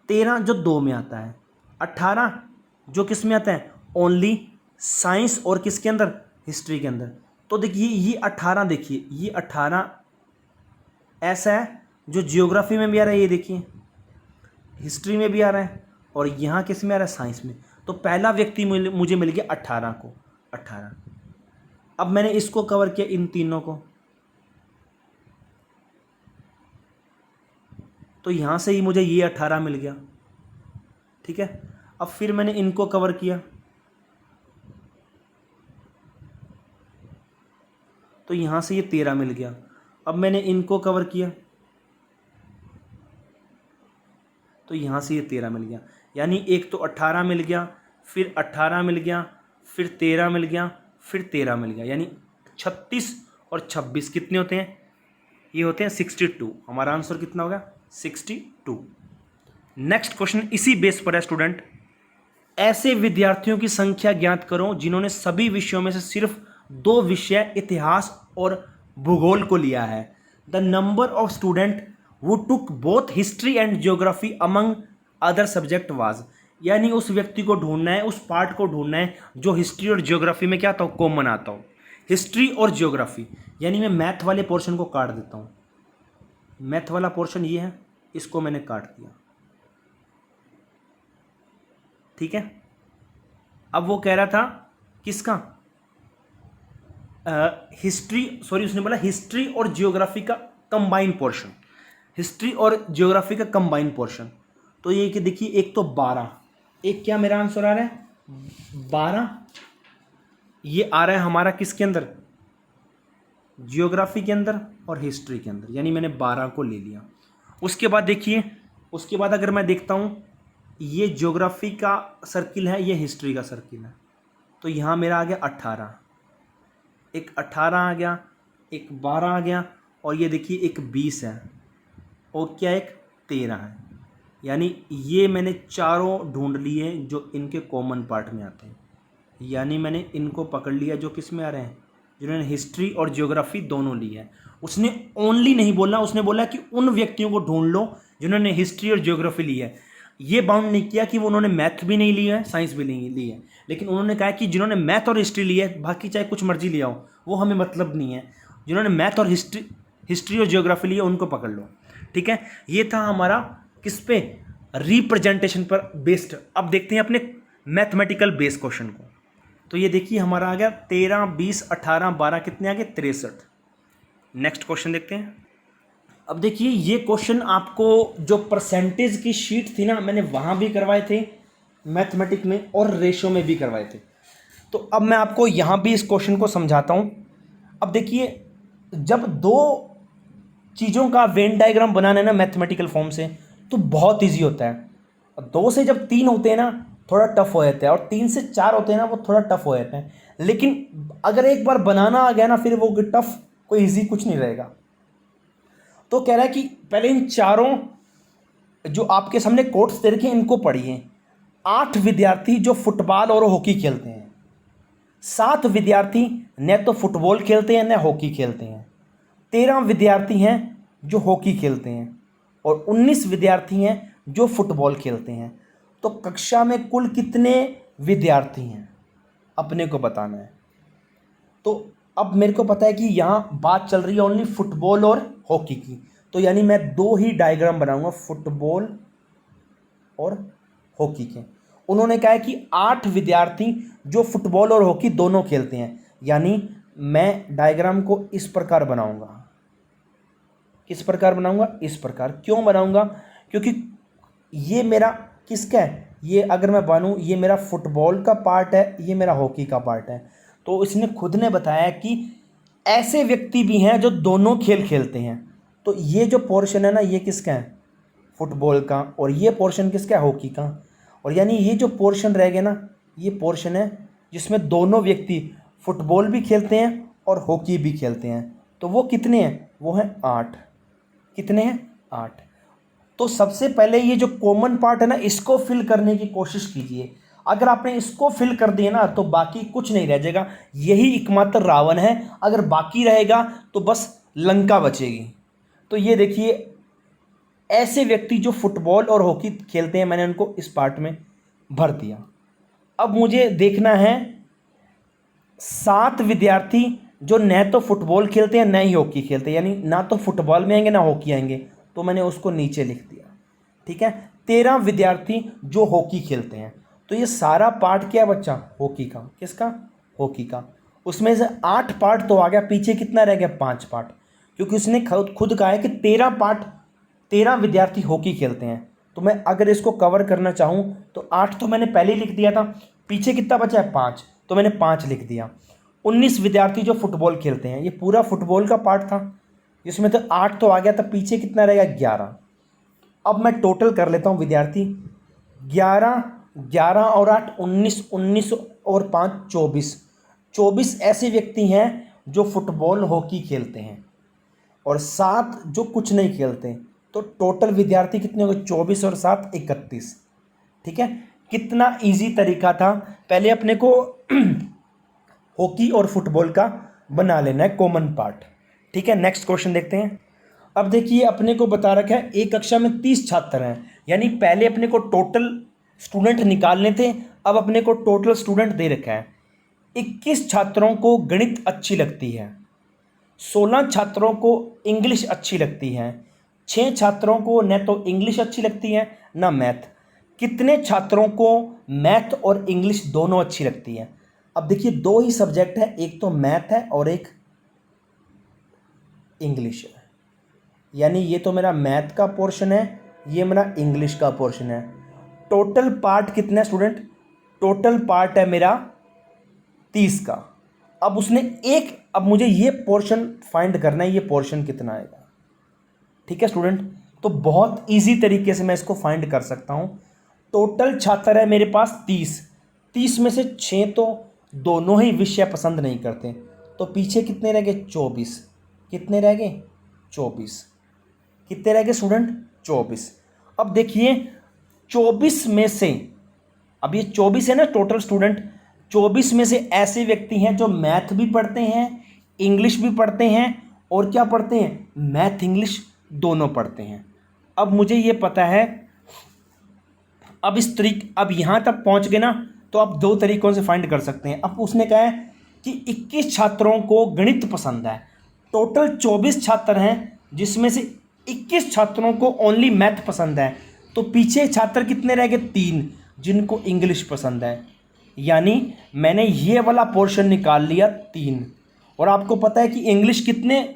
13 जो 2 में आता है, 18 जो किस में आता है ओनली साइंस और किसके अंदर हिस्ट्री के अंदर। तो देखिए ये 18 देखिए ये 18 ऐसा है जो जियोग्राफी में भी आ रहा है, ये देखिए हिस्ट्री में भी आ रहा है, और यहाँ किस में आ रहा है साइंस में। तो पहला व्यक्ति मुझे मिल गया 18 को, 18। अब मैंने इसको कवर किया इन तीनों को, तो यहाँ से ही मुझे ये 18 मिल गया, ठीक है। अब फिर मैंने इनको कवर किया, तो यहाँ से ये 13 मिल गया। अब मैंने इनको कवर किया, तो यहाँ से ये 13 मिल गया, यानी एक तो 18 मिल गया, फिर 18 मिल गया, फिर 13 मिल गया, फिर 13 मिल गया, यानी 36 और 26 कितने होते हैं? ये होते हैं 62। हमारा आंसर कितना होगा? 62। नेक्स्ट क्वेश्चन इसी बेस पर है स्टूडेंट। ऐसे विद्यार्थियों की संख्या ज्ञात करो जिन्होंने सभी विषयों में से सिर्फ 2 विषय इतिहास और भूगोल को लिया है। The number of student who took both history and geography among other subject was. यानी उस व्यक्ति को ढूंढना है, उस पार्ट को ढूंढना है जो हिस्ट्री और ज्योग्राफी में क्या आता हो, कॉमन आता हो। हिस्ट्री और ज्योग्राफी, यानी मैं मैथ वाले पोर्शन को काट देता हूँ। मैथ वाला पोर्शन ये है, इसको मैंने काट दिया, ठीक है। अब वो कह रहा था किसका? हिस्ट्री, सॉरी उसने बोला हिस्ट्री और ज्योग्राफी का कंबाइन पोर्शन, हिस्ट्री और ज्योग्राफी का कंबाइन पोर्शन। तो ये कि देखिए, एक तो 12, एक क्या मेरा आंसर आ रहा है 12, ये आ रहा है हमारा किसके अंदर? ज्योग्राफी के अंदर और हिस्ट्री के अंदर, यानी मैंने 12 को ले लिया। उसके बाद देखिए, उसके बाद अगर मैं देखता हूँ, ये ज्योग्राफी का सर्किल है, ये हिस्ट्री का सर्किल है, तो यहाँ मेरा आ गया 18, एक 18 आ गया, एक 12 आ गया, और ये देखिए एक 20 है, और क्या एक 13 है। यानी ये मैंने चारों ढूंढ लिए जो इनके कॉमन पार्ट में आते हैं, यानी मैंने इनको पकड़ लिया जो किस में आ रहे हैं, जिन्होंने हिस्ट्री और ज्योग्राफी दोनों ली है। उसने ओनली नहीं बोला, उसने बोला कि उन व्यक्तियों को ढूंढ लो जिन्होंने हिस्ट्री और ज्योग्राफी ली है। ये बाउंड नहीं किया कि वो उन्होंने मैथ भी नहीं लिया है, साइंस भी नहीं ली है, लेकिन उन्होंने कहा कि जिन्होंने मैथ और हिस्ट्री ली है, बाकी चाहे कुछ मर्जी लिया हो, वो हमें मतलब नहीं है, जिन्होंने मैथ और हिस्ट्री और ज्योग्राफी ली है उनको पकड़ लो, ठीक है। ये था हमारा किस पे? रिप्रेजेंटेशन पर बेस्ड। अब देखते हैं अपने मैथमेटिकल बेस क्वेश्चन को। तो ये देखिए हमारा आ गया 13, 20, 18, 12, कितने आ गए? 63। नेक्स्ट क्वेश्चन देखते हैं। अब देखिए, ये क्वेश्चन आपको जो परसेंटेज की शीट थी ना, मैंने वहाँ भी करवाए थे मैथमेटिक में, और रेशो में भी करवाए थे। तो अब मैं आपको यहाँ भी इस क्वेश्चन को समझाता हूँ। अब देखिए, जब 2 चीज़ों का वेन डायग्राम बनाना है ना मैथमेटिकल फॉर्म से, तो बहुत ईजी होता है। 2 से जब 3 होते हैं ना, थोड़ा टफ हो जाता है, और 3 से 4 होते हैं ना, वो थोड़ा टफ हो जाता है। लेकिन अगर एक बार बनाना आ गया ना, फिर वो टफ कोई ईजी कुछ नहीं रहेगा। तो कह रहा है कि पहले इन चारों जो आपके सामने कोट्स दे रखे हैं इनको पढ़िए। 8 विद्यार्थी जो फुटबॉल और हॉकी खेलते हैं, 7 विद्यार्थी न तो फुटबॉल खेलते हैं न हॉकी खेलते हैं, 13 विद्यार्थी हैं जो हॉकी खेलते हैं, और 19 विद्यार्थी हैं जो फुटबॉल खेलते हैं। तो कक्षा में कुल कितने विद्यार्थी हैं अपने को बताना है। तो अब मेरे को पता है कि यहाँ बात चल रही है ओनली फुटबॉल और हॉकी की, तो यानी मैं 2 ही डायग्राम बनाऊंगा, फुटबॉल और हॉकी के। उन्होंने कहा है कि 8 विद्यार्थी जो फुटबॉल और हॉकी दोनों खेलते हैं, यानी मैं डायग्राम को इस प्रकार बनाऊंगा। किस प्रकार बनाऊंगा? इस प्रकार। क्यों बनाऊंगा? क्योंकि ये मेरा किसका है, ये अगर मैं बनूं, ये मेरा फुटबॉल का पार्ट है, ये मेरा हॉकी का पार्ट है। तो इसने खुद ने बताया कि ऐसे व्यक्ति भी हैं जो दोनों खेल खेलते हैं। तो ये जो पोर्शन है ना, ये किसका है? फुटबॉल का, और ये पोर्शन किसका है? हॉकी का। और यानी ये जो पोर्शन रह गया ना, ये पोर्शन है जिसमें दोनों व्यक्ति फुटबॉल भी खेलते हैं और हॉकी भी खेलते हैं। तो वो कितने हैं? वो हैं 8। कितने हैं? 8। तो सबसे पहले ये जो कॉमन पार्ट है ना, इसको फिल करने की कोशिश कीजिए। अगर आपने इसको फिल कर दिया ना, तो बाकी कुछ नहीं रह जाएगा। यही एकमात्र रावण है, अगर बाकी रहेगा तो बस लंका बचेगी। तो ये देखिए, ऐसे व्यक्ति जो फुटबॉल और हॉकी खेलते हैं, मैंने उनको इस पार्ट में भर दिया। अब मुझे देखना है 7 विद्यार्थी जो न तो फुटबॉल खेलते हैं न ही हॉकी खेलते हैं, यानी ना तो फुटबॉल में आएंगे ना हॉकी आएंगे, तो मैंने उसको नीचे लिख दिया, ठीक है। 13 विद्यार्थी जो हॉकी खेलते हैं। तो ये सारा पार्ट क्या है बच्चा? हॉकी का। किसका? हॉकी का। उसमें से 8 पार्ट तो आ गया, पीछे कितना रह गया? 5 पार्ट, क्योंकि उसने खुद कहा है कि 13 विद्यार्थी हॉकी खेलते हैं। तो मैं अगर इसको कवर करना चाहूँ तो 8 तो मैंने पहले ही लिख दिया था, पीछे कितना बचा है? 5, तो मैंने 5 लिख दिया। 19 विद्यार्थी जो फुटबॉल खेलते हैं, ये पूरा फुटबॉल का पार्ट था, जिसमें तो 8 तो आ गया था, पीछे कितना रहेगा? 11। अब मैं टोटल कर लेता हूँ विद्यार्थी। 11, 11 और 8 19, 19 और 5 24, 24 ऐसे व्यक्ति हैं जो फुटबॉल हॉकी खेलते हैं और 7 जो कुछ नहीं खेलते। तो टोटल विद्यार्थी कितने हो गए? 24 और 7 31। ठीक है, कितना इजी तरीका था। पहले अपने को हॉकी और फुटबॉल का बना लेना है कॉमन पार्ट। ठीक है, नेक्स्ट क्वेश्चन देखते हैं। अब देखिए अपने को बता रखा है एक कक्षा में 30 छात्र हैं, यानी पहले अपने को टोटल स्टूडेंट निकालने थे, अब अपने को टोटल स्टूडेंट दे रखा है। 21 छात्रों को गणित अच्छी लगती है, 16 छात्रों को इंग्लिश अच्छी लगती है, 6 छात्रों को न तो इंग्लिश अच्छी लगती है ना मैथ। कितने छात्रों को मैथ और इंग्लिश दोनों अच्छी लगती है? अब देखिए दो ही सब्जेक्ट है, एक तो मैथ है और एक इंग्लिश है, यानी ये तो मेरा मैथ का पोर्शन है, ये मेरा इंग्लिश का पोर्शन है। टोटल पार्ट कितना है स्टूडेंट? टोटल पार्ट है मेरा 30 का। अब उसने अब मुझे ये पोर्शन फाइंड करना है, ये पोर्शन कितना आएगा। ठीक है स्टूडेंट, तो बहुत इजी तरीके से मैं इसको फाइंड कर सकता हूँ। टोटल छात्र है मेरे पास 30, 30 में से 6 तो दोनों ही विषय पसंद नहीं करते, तो पीछे कितने रह गए? 24। कितने रह गए? 24। कितने रह गए स्टूडेंट? 24। अब देखिए 24 में से, अब ये 24 है ना टोटल स्टूडेंट, 24 में से ऐसे व्यक्ति हैं जो मैथ भी पढ़ते हैं, इंग्लिश भी पढ़ते हैं और क्या पढ़ते हैं? मैथ इंग्लिश दोनों पढ़ते हैं। अब मुझे ये पता है, अब यहाँ तक पहुँच गए ना, तो आप दो तरीकों से फाइंड कर सकते हैं। अब उसने कहा है कि 21 छात्रों को गणित पसंद है, टोटल 24 छात्र हैं जिसमें से 21 छात्रों को ओनली मैथ पसंद है, तो पीछे छात्र कितने रह गए? 3 जिनको इंग्लिश पसंद है, यानी मैंने ये वाला पोर्शन निकाल लिया 3। और आपको पता है कि इंग्लिश कितने?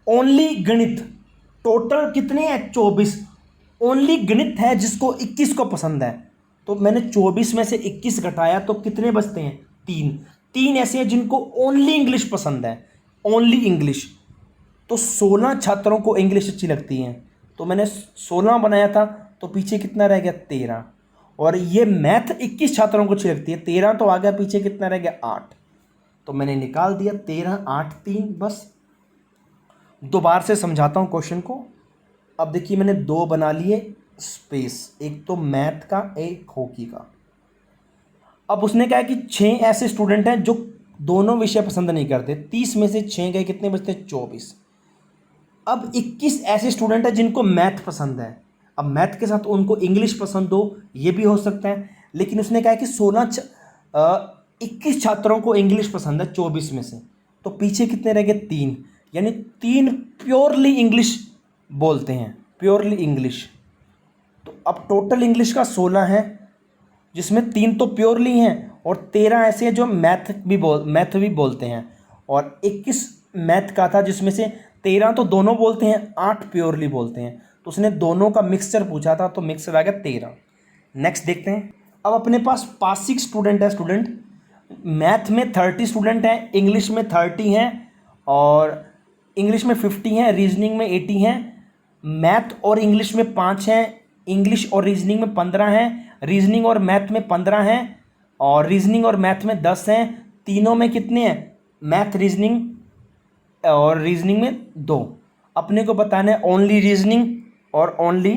ओनली गणित टोटल कितने हैं? 24। ओनली गणित है जिसको 21 को पसंद है, तो मैंने 24 में से 21 घटाया तो कितने बचते हैं? 3। 3 ऐसे हैं जिनको ओनली इंग्लिश पसंद है, ओनली इंग्लिश। तो 16 छात्रों को इंग्लिश अच्छी लगती है, तो मैंने 16 बनाया था, तो पीछे कितना रह गया? 13। और ये मैथ 21 छात्रों को अच्छी लगती है, 13 तो आ गया, पीछे कितना रह गया? 8। तो मैंने निकाल दिया 13, 8, 3। बस दोबारा से समझाता हूँ क्वेश्चन को। अब देखिए मैंने 2 बना लिए स्पेस, एक तो मैथ का, एक हॉकी का। अब उसने कहा कि 6 ऐसे स्टूडेंट हैं जो दोनों विषय पसंद नहीं करते, 30 में से 6 गए, कितने बचते? 24। अब 21 ऐसे स्टूडेंट हैं जिनको मैथ पसंद है, अब मैथ के साथ उनको इंग्लिश पसंद हो, ये भी हो सकता है, लेकिन उसने कहा कि 21 छात्रों को इंग्लिश पसंद है 24 में से, तो पीछे कितने रह गए? 3, यानी 3 प्योरली इंग्लिश बोलते हैं, प्योरली इंग्लिश। तो अब टोटल इंग्लिश का 16 है, जिसमें 3 तो प्योरली हैं और 13 ऐसे हैं जो मैथ भी बोलते हैं, और 21 मैथ का था जिसमें से 13 तो दोनों बोलते हैं, 8 प्योरली बोलते हैं। तो उसने दोनों का मिक्सचर पूछा था, तो मिक्सचर आ गया 13। नेक्स्ट देखते हैं। अब अपने पास पासिंग स्टूडेंट है स्टूडेंट, मैथ में 30 स्टूडेंट हैं, इंग्लिश में 30 हैं, और इंग्लिश में 50 हैं, रीजनिंग में 80 हैं। मैथ और इंग्लिश में 5 हैं, इंग्लिश और रीजनिंग में 15 हैं, रीजनिंग और मैथ में 15 हैं, और रीजनिंग और मैथ में 10 हैं। तीनों में कितने हैं? मैथ, रीजनिंग और रीजनिंग में 2। अपने को बताना है ओनली रीजनिंग और ओनली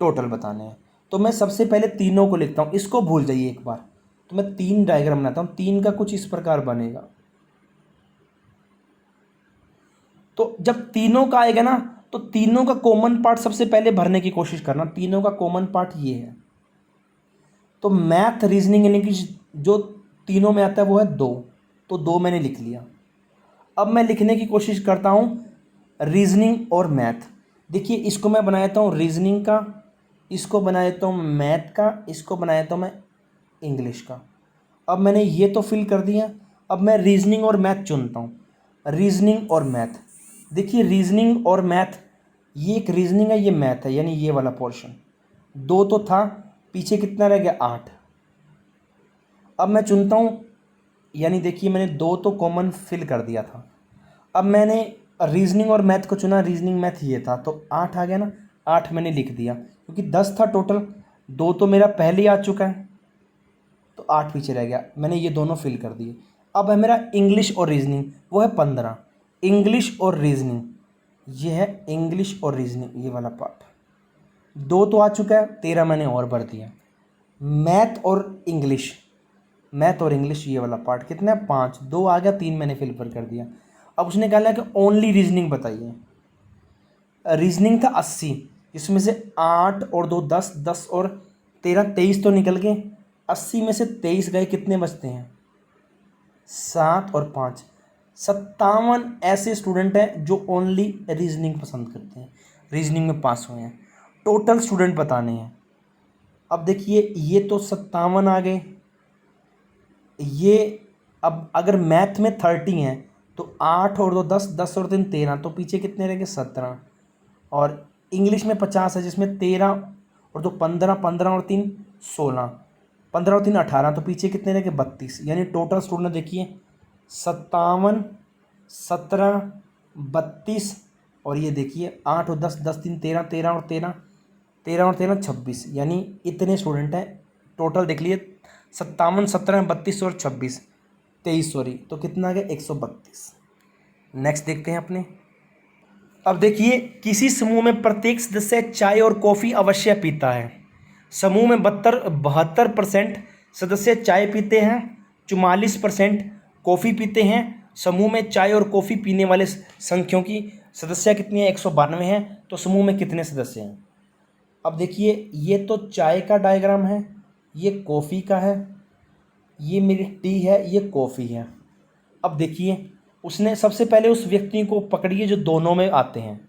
टोटल बताने हैं। तो मैं सबसे पहले तीनों को लिखता हूँ, इसको भूल जाइए एक बार। तो मैं 3 डायग्राम बनाता हूँ, 3 का कुछ इस प्रकार बनेगा। तो जब तीनों का आएगा ना, तो तीनों का कॉमन पार्ट सबसे पहले भरने की कोशिश करना। तीनों का कॉमन पार्ट ये है, तो मैथ, रीजनिंग यानी कि जो तीनों में आता है वो है 2, तो 2 मैंने लिख लिया। अब मैं लिखने की कोशिश करता हूँ रीजनिंग और मैथ। देखिए इसको मैं बना देता हूँ रीजनिंग का, इसको बना देता हूँ मैथ का, इसको बना देता हूँ मैं इंग्लिश का। अब मैंने ये तो फिल कर दिया। अब मैं रीजनिंग और मैथ चुनता हूँ, रीजनिंग और मैथ। देखिए रीजनिंग और मैथ, ये एक रीजनिंग है, ये मैथ है, यानी ये वाला पोर्शन 2 तो था, पीछे कितना रह गया? 8। अब मैं चुनता हूँ, यानी देखिए मैंने 2 तो कॉमन फिल कर दिया था। अब मैंने रीजनिंग और मैथ को चुना, रीजनिंग मैथ ये था, तो 8 आ गया ना। 8 मैंने लिख दिया क्योंकि 10 था टोटल, 2 तो मेरा पहले ही आ चुका है तो 8 पीछे रह गया, मैंने ये दोनों फिल कर दिए। अब है मेरा इंग्लिश और रीजनिंग, वो है 15। इंग्लिश और रीजनिंग, ये है इंग्लिश और रीजनिंग, ये वाला पार्ट 2 तो आ चुका है, 13 मैंने और भर दिया। मैथ और इंग्लिश, मैथ और इंग्लिश ये वाला पार्ट कितना है 5, 2 आ गया, 3 मैंने फिल कर दिया। अब उसने कहा कि ओनली रीजनिंग बताइए। रीजनिंग था 80, इसमें से 8 और 2 10, 10 और 13 23 तो निकल गए। 80 में से 23 गए, कितने बचते हैं 7 और 5, 57 ऐसे स्टूडेंट हैं जो ओनली रीजनिंग पसंद करते हैं, रीजनिंग में पास हुए हैं। टोटल स्टूडेंट बताने हैं। अब देखिए ये तो 57 आ गए, ये अब अगर मैथ में 30 हैं तो 8 और 2 10, 10 और 3 13, तो पीछे कितने रह गए 17। और इंग्लिश में 50 है जिसमें 13 और 2 15, 15 और 3 16, 15 और 3 18, तो पीछे कितने रह गए 32। यानी टोटल स्टूडेंट देखिए 57, 17, 32 और ये देखिए 8 और 10, 10 3 13, 13 और 13, 13 और 13 26, यानी इतने स्टूडेंट हैं टोटल। देख लिए 57, 17, 32 और 26, 23 सॉरी, तो कितना आ गया 132। नेक्स्ट देखते हैं अपने। अब देखिए किसी समूह में प्रत्येक सदस्य चाय और कॉफ़ी अवश्य पीता है। समूह में 72% सदस्य चाय पीते हैं, 44% कॉफ़ी पीते हैं। समूह में चाय और कॉफ़ी पीने वाले संख्याओं की सदस्य कितनी है 192 हैं, तो समूह में कितने सदस्य हैं। अब देखिए ये तो चाय का डायग्राम है, ये कॉफ़ी का है, ये मेरी टी है, ये कॉफ़ी है। अब देखिए उसने सबसे पहले उस व्यक्ति को पकड़िए जो दोनों में आते हैं,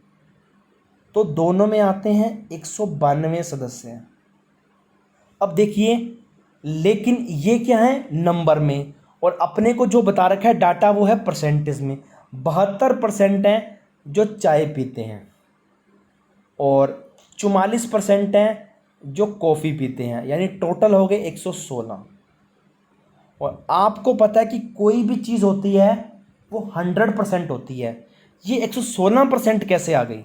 तो दोनों में आते हैं 192 सदस्य हैं। अब देखिए लेकिन ये क्या है नंबर में, और अपने को जो बता रखा है डाटा वो है परसेंटेज में। 72% हैं जो चाय पीते हैं और 44% हैं जो कॉफ़ी पीते हैं, यानी टोटल हो गए 116। और आपको पता है कि कोई भी चीज़ होती है वो 100% होती है, ये 116% कैसे आ गई।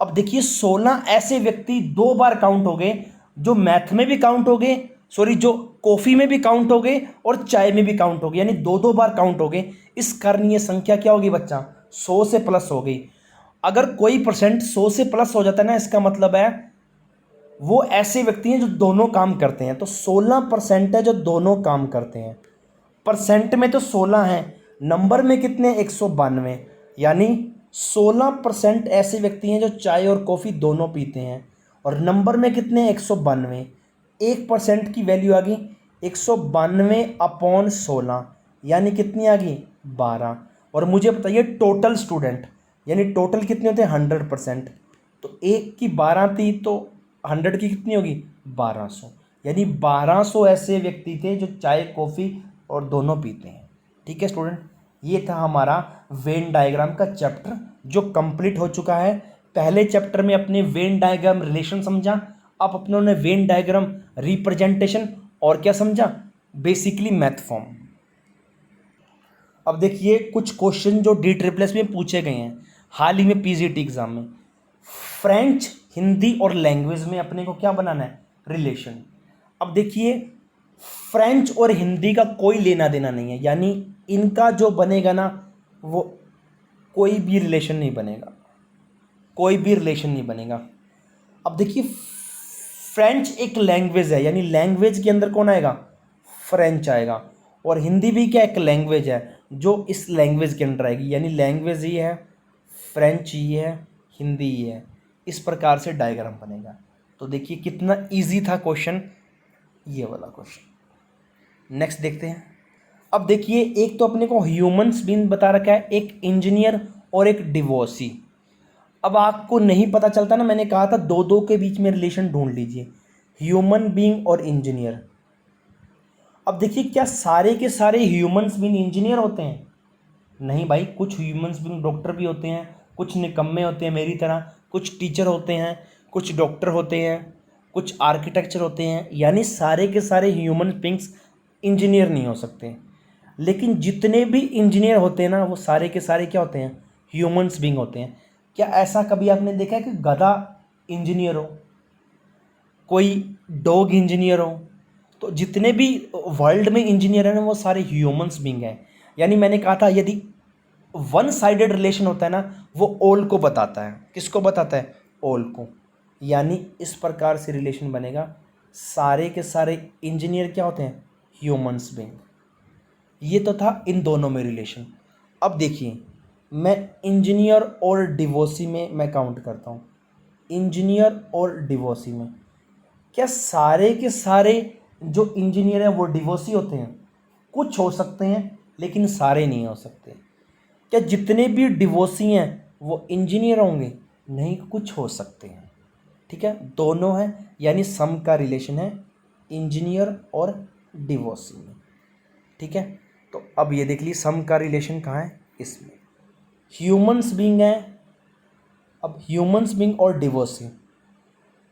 अब देखिए 16 ऐसे व्यक्ति 2 बार काउंट हो गए, जो मैथ में भी काउंट हो गए, सॉरी जो कॉफ़ी में भी काउंट हो गए और चाय में भी काउंट हो गए, यानी 2 बार काउंट हो गए। इस कारण ये संख्या क्या होगी बच्चा 100 से प्लस हो गई। अगर कोई परसेंट 100 से प्लस हो जाता है ना, इसका मतलब है वो ऐसे व्यक्ति हैं जो दोनों काम करते हैं। तो 16% है जो दोनों काम करते हैं। परसेंट में तो 16 हैं, नंबर में कितने 192, यानी 16% ऐसे व्यक्ति हैं जो चाय और कॉफ़ी दोनों पीते हैं, और नंबर में कितने 192। 1% की वैल्यू आ गई 192/16, यानी कितनी आ गई 12। और मुझे बताइए टोटल स्टूडेंट, यानी टोटल कितने होते हैं 100%, तो 1 की 12 थी तो 100 की कितनी होगी 1200, यानी 1200 ऐसे व्यक्ति थे जो चाय कॉफ़ी और दोनों पीते हैं। ठीक है स्टूडेंट, ये था हमारा वेन डायग्राम का चैप्टर जो कंप्लीट हो चुका है। पहले चैप्टर में अपने वेन डायग्राम रिलेशन समझा, अब अपनों ने वेन डायग्राम रिप्रेजेंटेशन और क्या समझा, बेसिकली मैथ फॉर्म। अब देखिए कुछ क्वेश्चन जो DSSS में पूछे गए हैं हाल ही में PGT एग्जाम में। फ्रेंच, हिंदी और लैंग्वेज में अपने को क्या बनाना है रिलेशन। अब देखिए फ्रेंच और हिंदी का कोई लेना देना नहीं है, यानी इनका जो बनेगा ना वो कोई भी रिलेशन नहीं बनेगा, कोई भी रिलेशन नहीं बनेगा। अब देखिए फ्रेंच एक लैंग्वेज है, यानी लैंग्वेज के अंदर कौन आएगा फ्रेंच आएगा, और हिंदी भी क्या एक लैंग्वेज है जो इस लैंग्वेज के अंदर आएगी, यानी लैंग्वेज ही है, फ्रेंच ही है, हिंदी ही है। इस प्रकार से डायग्राम बनेगा। तो देखिए कितना इजी था क्वेश्चन, ये वाला क्वेश्चन। नेक्स्ट देखते हैं। अब देखिए एक तो अपने को ह्यूमंस बीइंग बता रखा है, एक इंजीनियर और एक डिवोर्सी। अब आपको नहीं पता चलता ना, मैंने कहा था 2 के बीच में रिलेशन ढूंढ लीजिए, ह्यूमन बीइंग और इंजीनियर। अब देखिए क्या सारे के सारे ह्यूमंस बीइंग इंजीनियर होते हैं, नहीं भाई, कुछ ह्यूमंस बीइंग डॉक्टर भी होते हैं, कुछ निकम्मे होते हैं मेरी तरह, कुछ टीचर होते हैं, कुछ डॉक्टर होते हैं, कुछ आर्किटेक्चर होते हैं, यानी सारे के सारे ह्यूमन बीइंग्स इंजीनियर नहीं हो सकते। लेकिन जितने भी इंजीनियर होते हैं ना वो सारे के सारे क्या होते हैं ह्यूमंस बीइंग होते हैं। क्या ऐसा कभी आपने देखा है कि गधा इंजीनियर हो, कोई डॉग इंजीनियर हो, तो जितने भी वर्ल्ड में इंजीनियर हैं ना वो सारे ह्यूमंस बीइंग हैं। यानी मैंने कहा था यदि वन साइडेड रिलेशन होता है ना वो ऑल को बताता है। किसको बताता है? ऑल को। यानी इस प्रकार से रिलेशन बनेगा, सारे के सारे इंजीनियर क्या होते हैं? Humans being. ये तो था इन दोनों में रिलेशन। अब देखिए मैं इंजीनियर और डिवोर्सी में मैं काउंट करता हूँ। इंजीनियर और डिवोर्सी में क्या सारे के सारे जो इंजीनियर हैं वो डिवोर्सी होते हैं? कुछ हो सकते हैं लेकिन सारे नहीं हो सकते। क्या जितने भी डिवोर्सी हैं वो इंजीनियर होंगे? नहीं, कुछ हो सकते हैं। ठीक है, दोनों हैं, यानी सम का रिलेशन है इंजीनियर और डिवोर्सी में। ठीक है, तो अब ये देख लीजिए सम का रिलेशन कहाँ है? इसमें। ह्यूमंस बीइंग है, अब ह्यूमंस बीइंग और डिवोर्सी।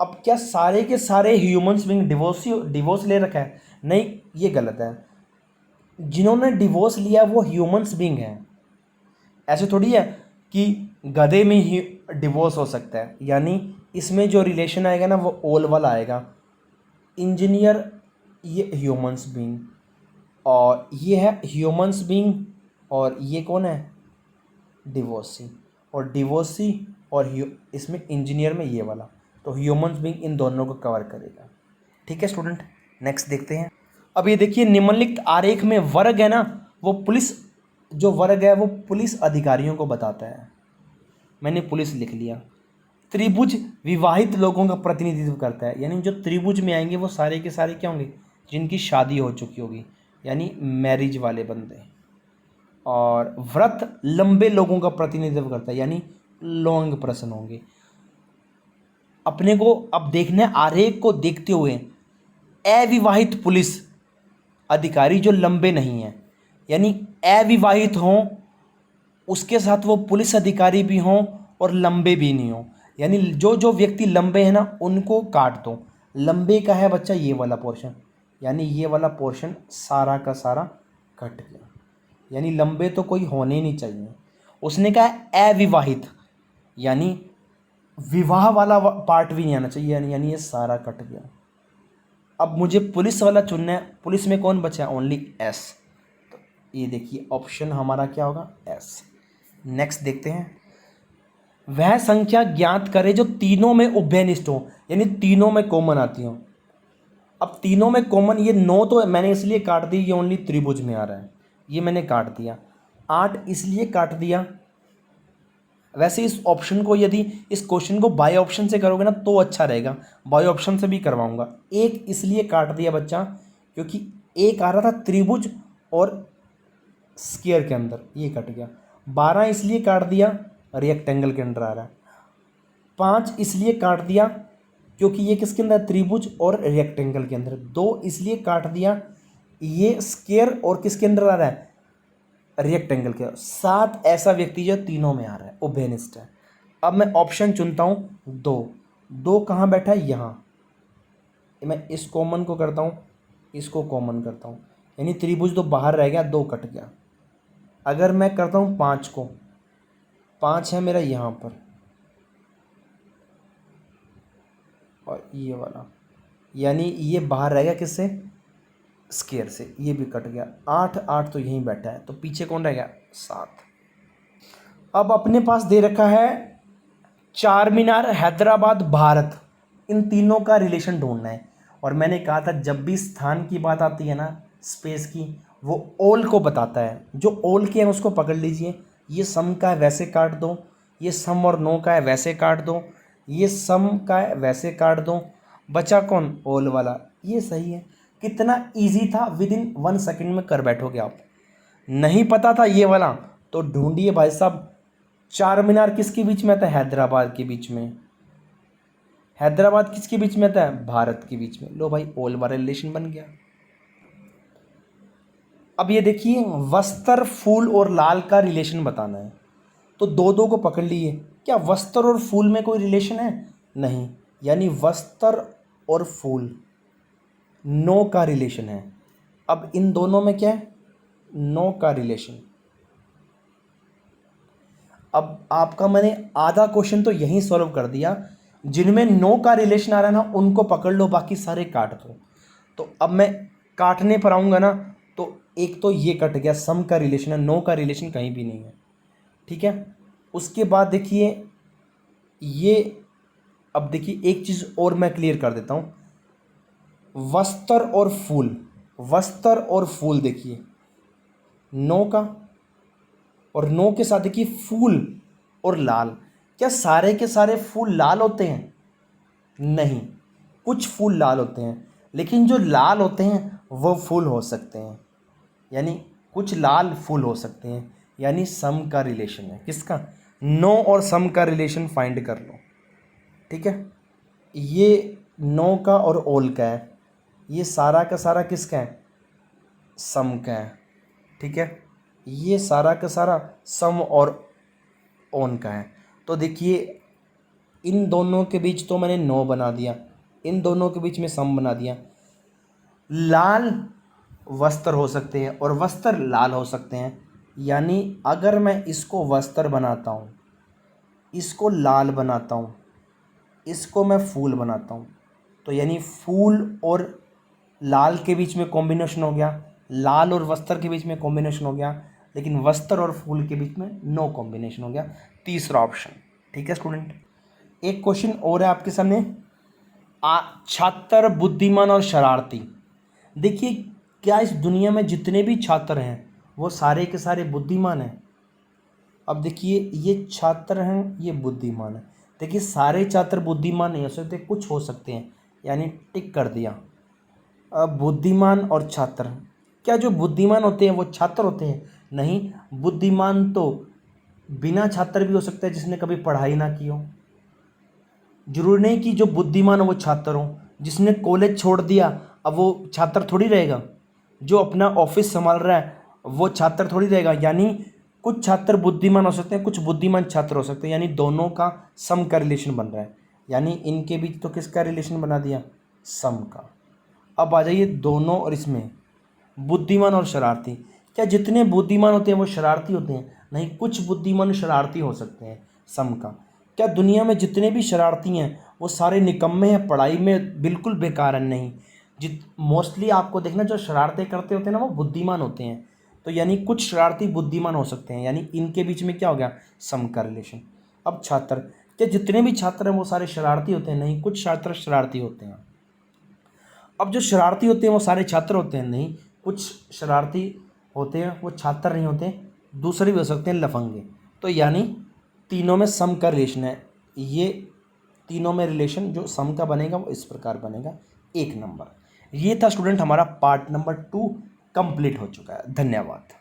अब क्या सारे के सारे ह्यूमंस बीइंग डिवोर्स ले रखा है? नहीं, ये गलत है। जिन्होंने डिवोर्स लिया वो ह्यूमंस बीइंग हैं। ऐसे थोड़ी है कि गधे में ही डिवोर्स हो सकता है। यानी इसमें जो रिलेशन आएगा ना वो ऑल वाला आएगा। इंजीनियर ये ह्यूमंस बीइंग, और ये है ह्यूमंस बीइंग, और ये कौन है? डिवोर्सी। और डिवोर्सी और इसमें इंजीनियर में ये वाला, तो ह्यूमंस बीइंग इन दोनों को कवर करेगा। ठीक है स्टूडेंट, नेक्स्ट देखते हैं। अब ये देखिए निम्नलिखित आरेख में वर्ग है ना वो पुलिस, जो वर्ग है वो पुलिस अधिकारियों को बताता है। मैंने पुलिस लिख लिया। त्रिभुज विवाहित लोगों का प्रतिनिधित्व करता है, यानी जो त्रिभुज में आएंगे वो सारे के सारे क्या होंगे? जिनकी शादी हो चुकी होगी, यानी मैरिज वाले बंदे। और व्रत लंबे लोगों का प्रतिनिधित्व करता है, यानी लॉन्ग पर्सन होंगे। अपने को अब देखना है आरेख को देखते हुए, अविवाहित पुलिस अधिकारी जो लंबे नहीं हैं, यानी अविवाहित हों उसके साथ वो पुलिस अधिकारी भी हों और लंबे भी नहीं हों। यानी जो जो व्यक्ति लंबे हैं ना उनको काट दो। लंबे का है बच्चा ये वाला पोर्शन, यानी ये वाला पोर्शन सारा का सारा कट गया। यानी लंबे तो कोई होने नहीं चाहिए। उसने कहा अविवाहित, यानी विवाह वाला पार्ट भी नहीं आना चाहिए, यानी ये सारा कट गया। अब मुझे पुलिस वाला चुनना है। पुलिस में कौन बचा? Only S. तो ये देखिए ऑप्शन हमारा क्या होगा? एस। नेक्स्ट देखते हैं। वह संख्या ज्ञात करे जो तीनों में उभयनिष्ठ हो, यानी तीनों में कॉमन आती हो। अब तीनों में कॉमन ये 9 तो मैंने इसलिए काट दी, ये ओनली त्रिभुज में आ रहा है, ये मैंने काट दिया। 8 इसलिए काट दिया। वैसे इस ऑप्शन को यदि इस क्वेश्चन को बाय ऑप्शन से करोगे ना तो अच्छा रहेगा, बाय ऑप्शन से भी करवाऊंगा। 1 इसलिए काट दिया बच्चा क्योंकि 1 आ रहा था त्रिभुज और स्क्वायर के अंदर, ये कट गया। 12 इसलिए काट दिया, रेक्टेंगल के अंदर आ रहा है। 5 इसलिए काट दिया क्योंकि ये किसके अंदर? त्रिभुज और रेक्टेंगल के अंदर। 2 इसलिए काट दिया, ये स्क्वायर और किसके अंदर आ रहा है? रेक्टेंगल के। 7 ऐसा व्यक्ति जो तीनों में आ रहा है, उभयनिष्ठ है। अब मैं ऑप्शन चुनता हूँ 2। 2 कहाँ बैठा है? यहाँ। मैं इस कॉमन को करता हूँ, इसको कॉमन करता हूँ, यानी त्रिभुज तो बाहर रह गया, 2 कट गया। अगर मैं करता हूँ 5 को, 5 है मेरा यहाँ पर, और ये वाला, यानी ये बाहर रह गया किससे? स्क्वायर से, ये भी कट गया। 8 8 तो यहीं बैठा है, तो पीछे कौन रह गया? 7। अब अपने पास दे रखा है चार मीनार, हैदराबाद, भारत, इन तीनों का रिलेशन ढूंढना है। और मैंने कहा था जब भी स्थान की बात आती है ना, स्पेस की, वो ऑल को बताता है। जो ऑल के हैं उसको पकड़ लीजिए। ये सम का है वैसे काट दो, ये सम और नो का है वैसे काट दो, ये सम का है वैसे काट दो, बचा कौन? ऑल वाला। ये सही है। कितना इजी था, विद इन 1 सेकेंड में कर बैठोगे आप। नहीं पता था ये वाला तो ढूंढिए भाई साहब। चार मीनार किसके बीच में आता है? हैदराबाद के बीच में। हैदराबाद किसके बीच में आता है? भारत के बीच में। लो भाई, ऑल वाला रिलेशन बन गया। अब ये देखिए वस्त्र, फूल और लाल का रिलेशन बताना है, तो 2 2 को पकड़ लिए। क्या वस्त्र और फूल में कोई रिलेशन है? नहीं, यानी वस्त्र और फूल नो का रिलेशन है। अब इन दोनों में क्या है? नो का रिलेशन। अब आपका मैंने आधा क्वेश्चन तो यहीं सॉल्व कर दिया, जिनमें नो का रिलेशन आ रहा है ना उनको पकड़ लो, बाकी सारे काट दो। तो अब मैं काटने पर आऊँगा ना, तो एक तो ये कट गया, सम का रिलेशन है, नो का रिलेशन कहीं भी नहीं है, ठीक है। उसके बाद देखिए ये, अब देखिए एक चीज़ और मैं क्लियर कर देता हूँ, वस्त्र और फूल, वस्त्र और फूल देखिए नो का, और नो के साथ देखिए फूल और लाल। क्या सारे के सारे फूल लाल होते हैं? नहीं, कुछ फूल लाल होते हैं, लेकिन जो लाल होते हैं वो फूल हो सकते हैं, यानी कुछ लाल फूल हो सकते हैं, यानी सम का रिलेशन है। किसका? नो और सम का रिलेशन फाइंड कर लो, ठीक है। ये नो का और ओल का है, ये सारा का सारा किसका है? सम का है, ठीक है। ये सारा का सारा सम और ओन का है। तो देखिए इन दोनों के बीच तो मैंने नो बना दिया, इन दोनों के बीच में सम बना दिया। लाल वस्त्र हो सकते हैं और वस्त्र लाल हो सकते हैं, यानी अगर मैं इसको वस्त्र बनाता हूँ, इसको लाल बनाता हूँ, इसको मैं फूल बनाता हूँ, तो यानी फूल और लाल के बीच में कॉम्बिनेशन हो गया, लाल और वस्त्र के बीच में कॉम्बिनेशन हो गया, लेकिन वस्त्र और फूल के बीच में नो कॉम्बिनेशन हो गया, तीसरा ऑप्शन, ठीक है स्टूडेंट। एक क्वेश्चन और है आपके सामने, छात्र बुद्धिमान और शरारती। देखिए क्या इस दुनिया में जितने भी छात्र हैं वो सारे के सारे बुद्धिमान हैं? अब देखिए ये छात्र हैं, ये बुद्धिमान है। देखिए सारे छात्र बुद्धिमान नहीं हो सकते, कुछ हो सकते हैं, यानी टिक कर दिया। अब बुद्धिमान और छात्र, क्या जो बुद्धिमान होते हैं वो छात्र होते हैं? नहीं, बुद्धिमान तो बिना छात्र भी हो सकता है, जिसने कभी पढ़ाई ना की हो। जरूरी नहीं कि जो बुद्धिमान हो वो छात्र हो। जिसने कॉलेज छोड़ दिया अब वो छात्र थोड़ी रहेगा, जो अपना ऑफिस संभाल रहा है वो छात्र थोड़ी रहेगा। यानी कुछ छात्र बुद्धिमान हो सकते हैं, कुछ बुद्धिमान छात्र हो सकते हैं, यानी दोनों का सम का रिलेशन बन रहा है, यानी इनके बीच तो किसका रिलेशन बना दिया? सम का। अब आ जाइए दोनों और इसमें, बुद्धिमान और शरारती। क्या जितने बुद्धिमान होते हैं वो शरारती होते हैं? नहीं, कुछ बुद्धिमान शरारती हो सकते हैं, सम का। क्या दुनिया में जितने भी शरारती हैं वो सारे निकम्मे हैं, पढ़ाई में बिल्कुल बेकार हैं? नहीं, मोस्टली आपको देखना जो शरारतें करते होते हैं ना वो बुद्धिमान होते हैं। तो यानी कुछ शरारती बुद्धिमान हो सकते हैं, यानी इनके बीच में क्या हो गया? सम का रिलेशन। अब छात्र, क्या जितने भी छात्र हैं वो सारे शरारती होते हैं? नहीं, कुछ छात्र शरारती होते हैं। अब जो शरारती होते हैं वो सारे छात्र होते हैं? नहीं, कुछ शरारती होते हैं वो छात्र नहीं होते, दूसरे भी हो सकते हैं, लफंगे। तो यानी तीनों में सम का रिलेशन है। ये तीनों में रिलेशन जो सम का बनेगा वो इस प्रकार बनेगा, 1 नंबर। ये था स्टूडेंट हमारा पार्ट नंबर 2 कंप्लीट हो चुका है। धन्यवाद।